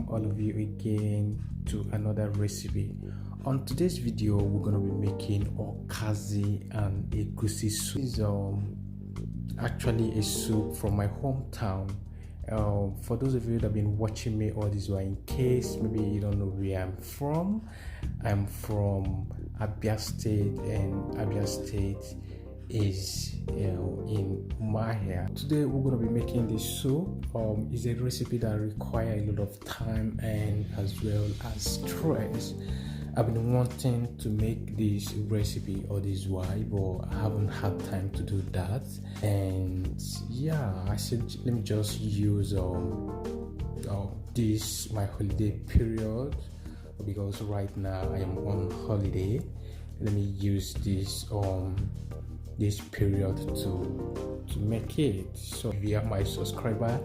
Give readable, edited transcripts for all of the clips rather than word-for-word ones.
welcome all of you again to another recipe. On today's video, we're going to be making Okazi and Egusi soup. This is actually a soup from my hometown. For those of you that have been watching me all this while, in case maybe you don't know where I'm from Abia State, and Abia State is in UMUAHIA. Today we're going to be making this soup. It's a recipe that requires a lot of time and as well as stress. I've been wanting to make this recipe all this while, but I haven't had time to do that. And yeah, I said let me just use this my holiday period, because right now I am on holiday. Let me use this period to make it. So if you are my subscriber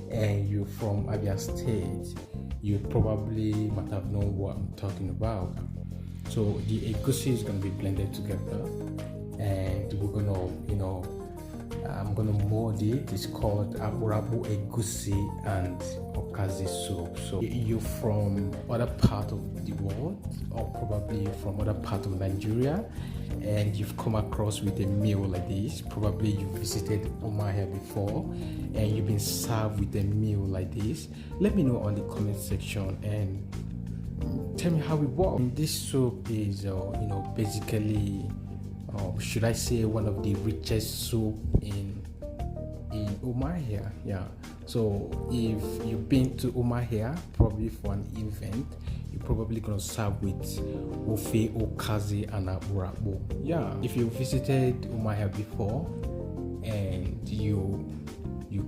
and you're from Abia State, you probably might have known what I'm talking about. So the egusi is going to be blended together, and we're gonna I'm gonna mold it. It's called Akpuruakpu Egusi and Okazi soup. So you're from other part of the world, or probably from other part of Nigeria, and you've come across with a meal like this. Probably you visited UMUAHIA before and you've been served with a meal like this. Let me know on the comment section and tell me how it works. This soup is basically should I say one of the richest soup in UMUAHIA. Yeah, so if you've been to UMUAHIA probably for an event, you're probably gonna serve with Ofe Okazi and Akpuruakpu. Yeah, if you visited UMUAHIA before and you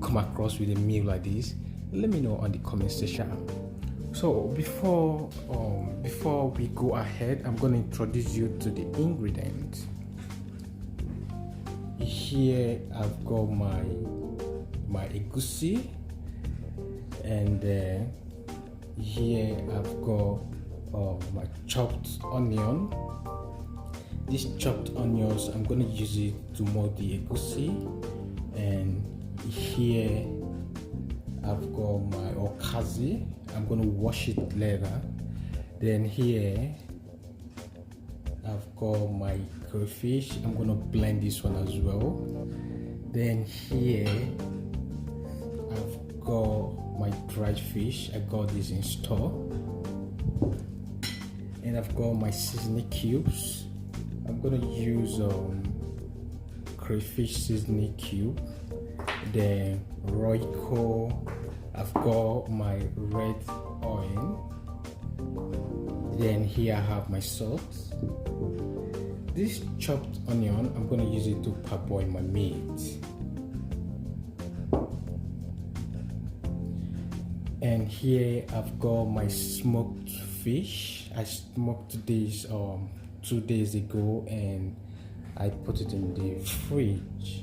come across with a meal like this, let me know on the comment section. So before we go ahead, I'm going to introduce you to the ingredients. Here I've got my egusi, and here I've got my chopped onion. These chopped onions, I'm going to use it to mold the egusi. And here I've got my okazi. I'm going to wash it later. Then here I've got my crayfish. I'm going to blend this one as well. Then here I've got my dried fish. I got this in store. And I've got my seasoning cubes. I'm going to use crayfish seasoning cube. Then Royco. I've got my red oil. Then here I have my salt. This chopped onion, I'm going to use it to parboil my meat. And here I've got my smoked fish. I smoked this 2 days ago and I put it in the fridge.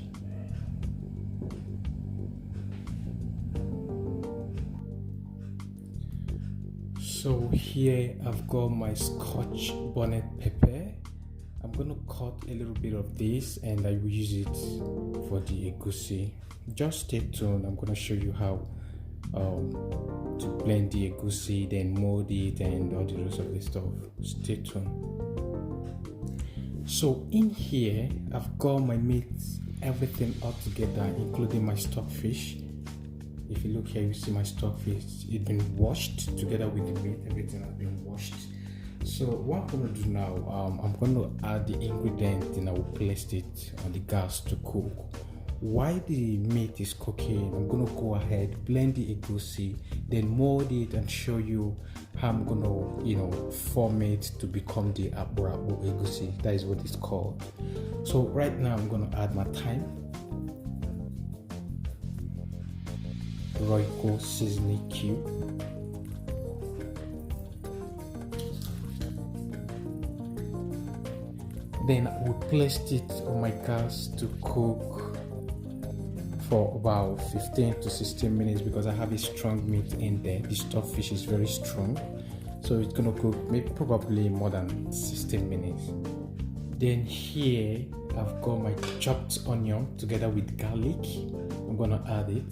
So here I've got my scotch bonnet pepper. I'm going to cut a little bit of this and I will use it for the egusi. Just stay tuned. I'm going to show you how to blend the egusi, then mold it and all the rest of the stuff. Stay tuned. So in here I've got my meat, everything all together, including my stockfish. If you look here, you see my stockfish. It's been washed together with the meat. Everything has been washed. So what I'm going to do now, I'm going to add the ingredient and I will place it on the gas to cook. While the meat is cooking, I'm going to go ahead, blend the egusi, then mold it and show you how I'm going to, form it to become the Akpuruakpu Egusi. That is what it's called. So right now I'm going to add my thyme, Royco seasoning cube, then I will place it on my gas to cook for about 15 to 16 minutes because I have a strong meat in there. The stockfish is very strong, so it's gonna cook maybe probably more than 16 minutes. Then here I've got my chopped onion together with garlic. I'm gonna add it.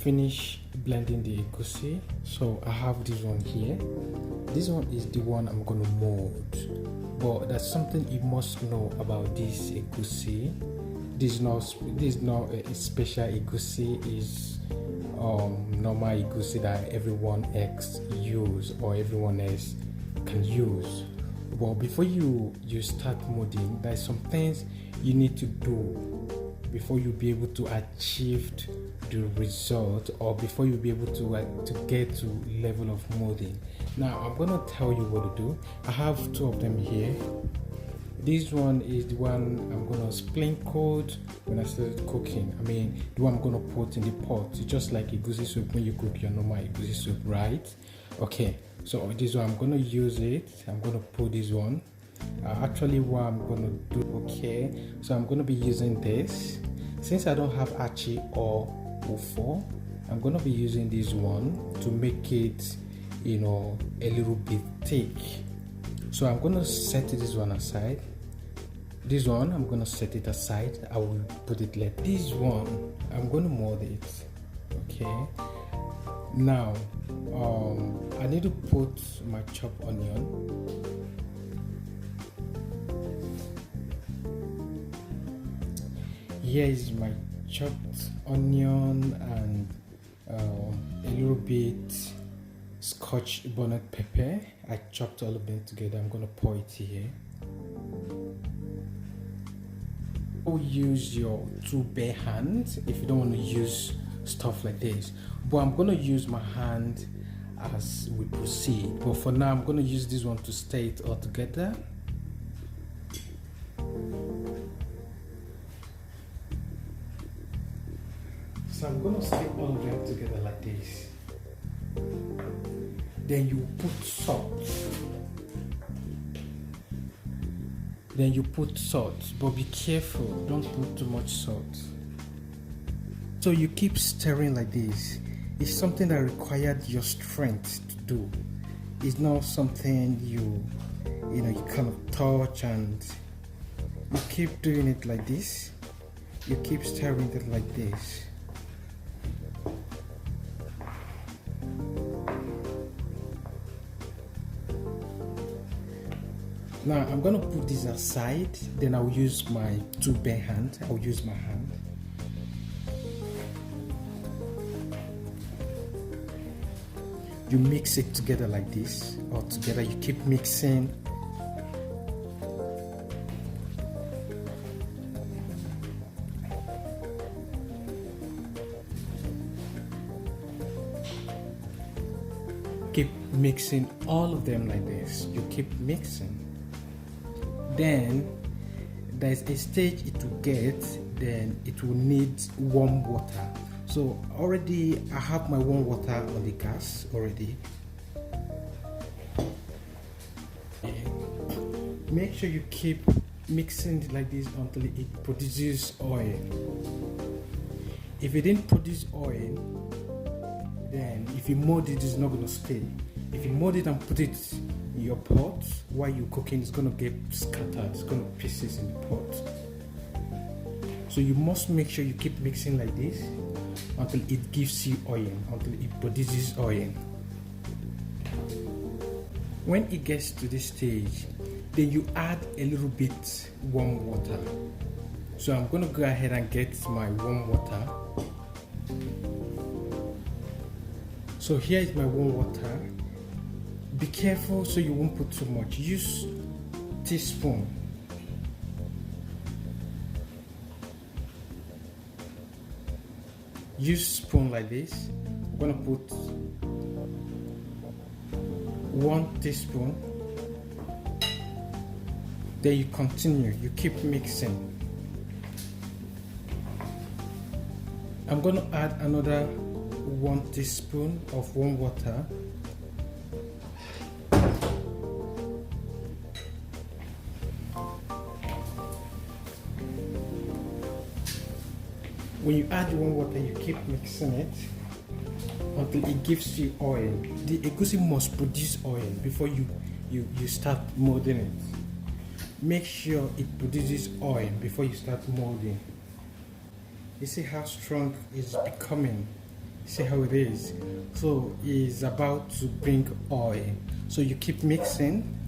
finished blending the egusi, so I have this one here. This one is the one I'm gonna mold, but there's something you must know about this egusi. This is not a special egusi. Is normal egusi that everyone else use or everyone else can use. But before you start molding, there's some things you need to do before you be able to achieve the result, or before you be able to get to level of molding. Now I'm gonna tell you what to do. I have two of them here. This one is the one I'm gonna sprinkle when I started cooking. I mean, the one I'm gonna put in the pot. It's just like egusi soup when you cook your normal egusi soup, right? Okay, so this one I'm gonna use it. I'm gonna put this one. Actually, what I'm gonna do, okay, so I'm gonna be using this. Since I don't have achi or ufo, I'm gonna be using this one to make it, you know, a little bit thick. So I'm gonna set this one aside. This one I'm gonna set it aside. I will put it like this one. I'm gonna mold it. Okay. Now, I need to put my chopped onion. Here is my chopped onion and a little bit Scotch bonnet pepper. I chopped all of them together. I'm gonna pour it here. Use your two bare hands if you don't want to use stuff like this, but I'm gonna use my hand as we proceed. But for now, I'm gonna use this one to stir it all together. So I'm gonna stir all of them together like this. Then you put salt. Then you put salt, but be careful, don't put too much salt. So you keep stirring like this. It's something that required your strength to do. It's not something you kind of touch, and you keep doing it like this. You keep stirring it like this. Now I'm gonna put this aside, then I'll use my two bare hands. I'll use my hand. You mix it together like this, or together you keep mixing. Keep mixing all of them like this. You keep mixing. Then there's a stage it will get, then it will need warm water. So already I have my warm water on the gas already. Make sure you keep mixing it like this until it produces oil. If it didn't produce oil, then if you mold it, it's not going to stay. If you mold it and put it in your pot while you're cooking, it's going to get scattered. It's going to pieces in the pot. So you must make sure you keep mixing like this until it gives you oil, until it produces oil. When it gets to this stage, then you add a little bit warm water. So I'm going to go ahead and get my warm water. So here is my warm water. Be careful so you won't put too much. Use teaspoon. Use spoon like this. I'm gonna put 1 teaspoon. Then you continue. You keep mixing. I'm gonna add another 1 teaspoon of warm water. When you add warm water, you keep mixing it until it gives you oil. The egusi must produce oil before you start molding it. Make sure it produces oil before you start molding. You see how strong it's becoming. See how it is. So it's about to bring oil. So you keep mixing.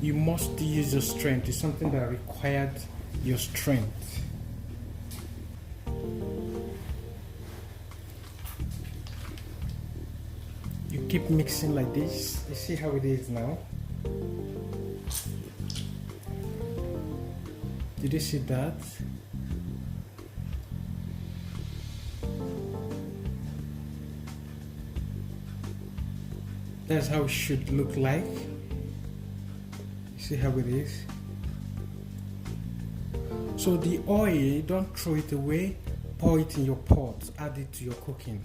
You must use your strength. It's something that required your strength. You keep mixing like this. You see how it is now? Did you see that? That's how it should look like. See how it is? So the oil, don't throw it away, pour it in your pot, add it to your cooking.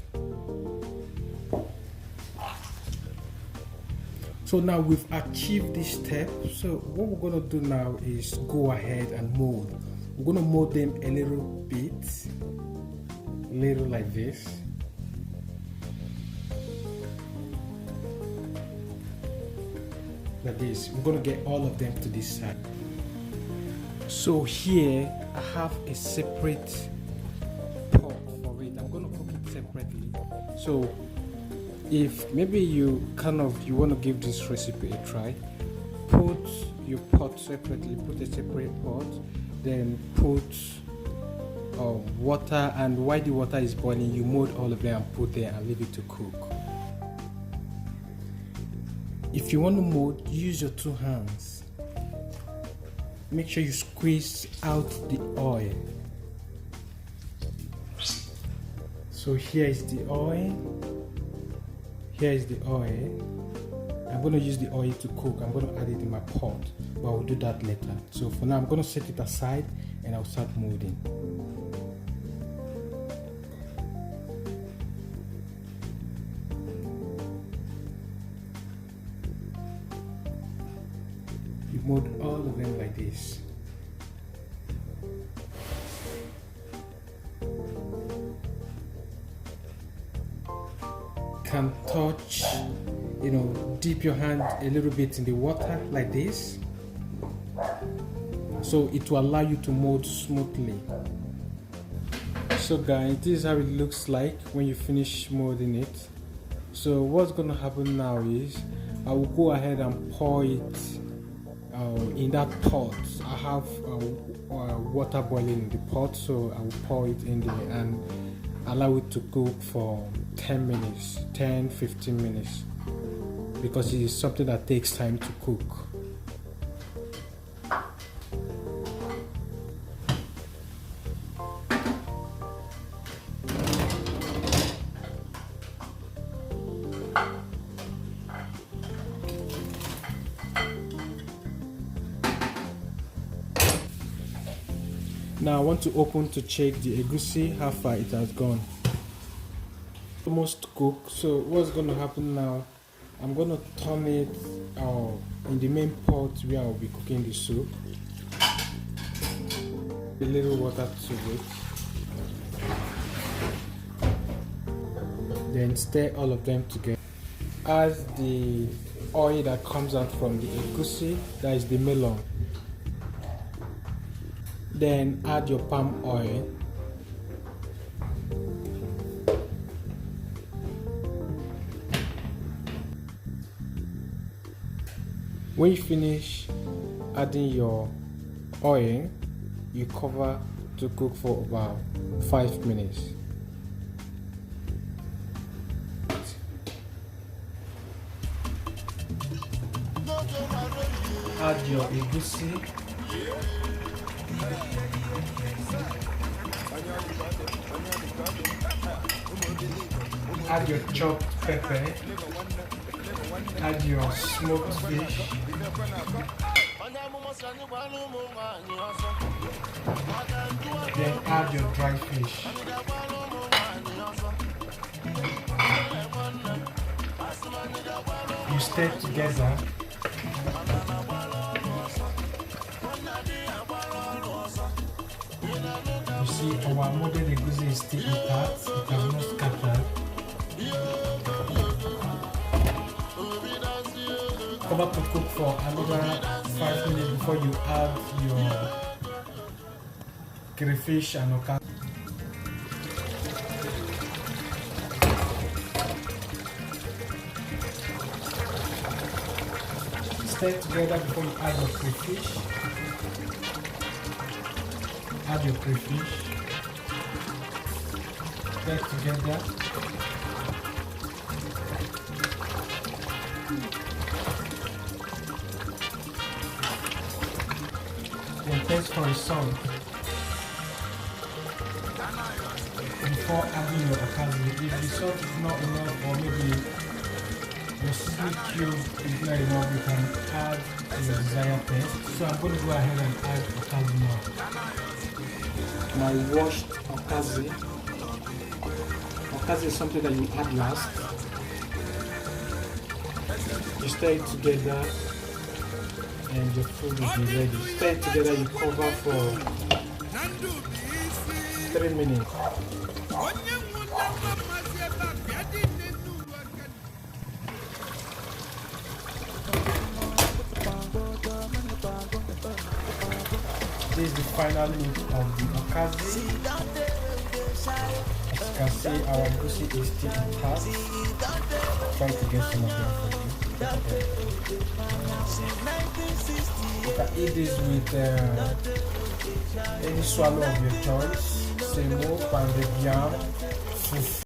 So now we've achieved this step. So what we're going to do now is go ahead and mold. We're going to mold them a little bit, a little like this. Like this. We're going to get all of them to this side. So here I have a separate pot for it. I'm going to cook it separately. So if maybe you want to give this recipe a try, put your pot separately, put a separate pot, then put water, and while the water is boiling, you mold all of them and put there and leave it to cook. If you want to mold, use your 2 hands. Make sure you squeeze out the oil. So here is the oil. Here is the oil. I'm going to use the oil to cook. I'm going to add it in my pot, but I'll do that later. So for now, I'm going to set it aside and I'll start molding. You mold all of them like this. Can touch, dip your hand a little bit in the water like this, so it will allow you to mold smoothly. So guys, this is how it looks like when you finish molding it. So what's going to happen now is I will go ahead and pour it in that pot. I have water boiling in the pot, so I will pour it in there and allow it to cook for 10-15 minutes, because it is something that takes time to cook. Now I want to open to check the egusi, how far it has gone. Almost cooked. So what's going to happen now, I'm going to turn it in the main pot where I'll be cooking the soup. A little water to it. Then stir all of them together. Add the oil that comes out from the egusi, that is the melon. Then add your palm oil. When you finish adding your oil, you cover to cook for about 5 minutes. Add your egusi. Add your chopped pepper. Add your smoked fish. Then add your dry fish. You stir together. You see, our modern egusi is still intact. It has not scattered. Cover to cook for another 5 minutes before you add crayfish and okazi. Stir together before you add your crayfish. Add your crayfish. Stir together. Then taste for the salt before adding your okazi. If the salt is not enough, or maybe your seasoning cube is not enough, you can add to your desired taste. So I'm going to go ahead and add okazi now. My washed okazi. Okazi is something that you add last. You stir it together and your food will be ready. Stir it together, you cover for 3 minutes. This is the final look of the okazi. As you can see, our egusi is still intact. Try to get some of them for you. You can eat this with any swallow of your choice. Semo, pounded yam, fufu.